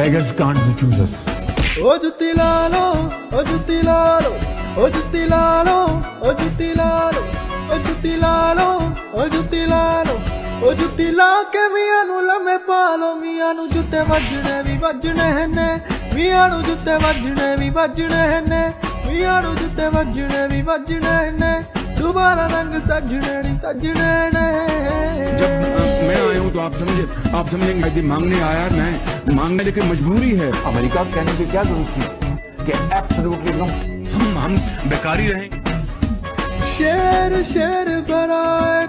Beggars can't be choosers. ओ जुत्ती ला लो, ओ जुत्ती ला लो, ओ जुत्ती ला लो, ओ जुत्ती ला लो, ओ जुत्ती ला लो, ओ जुत्ती ला लो, ओ जुत्ती ला के मियां नू लम्मे पा लो, मियां नू जुत्ते वजने ने, मियां नू जुत्ते वजने ने, मियां नू जुत्ते वजने ने, दोबारा रंग सजने ने। जब मैं आया हूँ तो आप समझेंगे मैं मांगने आया, मैं मांगने लेकिन मजबूरी है। अमेरिका कहने की क्या जरूरत थी कि एब्सोल्युटली नो। हम बेकारी रहेंगे। शेर बड़ा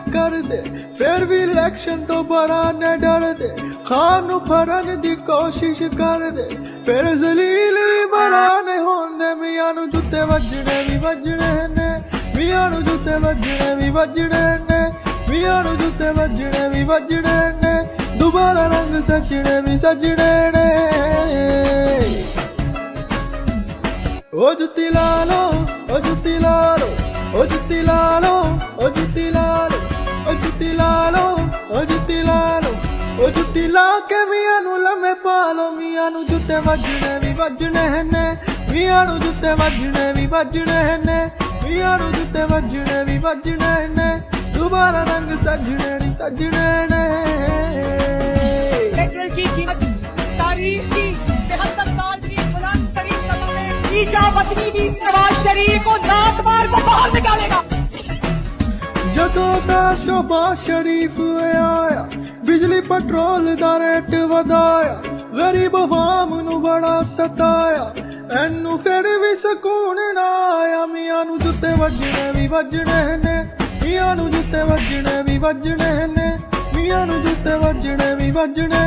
कर दे, फिर भी इलेक्शन तो बड़ा न डर दे, खान नू फड़न दी कोशिश कर दे, फिर जलील भी बड़ा ने होंदे, मियां नू जुत्ते वजने ने, मियां नू जुत्ते वजने ने, मियां नू जुत्ते वजने ने, दोबारा रंग सजने ने। ओ जुत्ती ला लो, ओ जुत्ती ला लो, ओ जुत्ती ला लो, ओ जुत्ती ला लो, ओ जुत्ती ला लो, ओ जुत्ती ला लो, ओ जुत्ती ला के मियां नू लम्मे पा लो, मियां नू जुत्ते वजने ने, मियां नू जुत्ते वजने ने, मियां नू जुत्ते वजने ने, दोबारा रंग सजने ने। पेट्रोल की कीमत तारीख की 73 साल की बुलंद तरीन सभा में ईजा वतनी भी नवाज शरीफ को दांत मार को बाहर निकालेगा। जदों दा शहबाज शरीफ आया, बिजली पेट्रोल दा रेट वधाया, गरीब अवाम नू बड़ा सताया, एनू फिर भी सकून ना आया, मियां नू जुत्ते वजने ने, मियां नू जुत्ते वजने ने, मियां नू जुत्ते वजने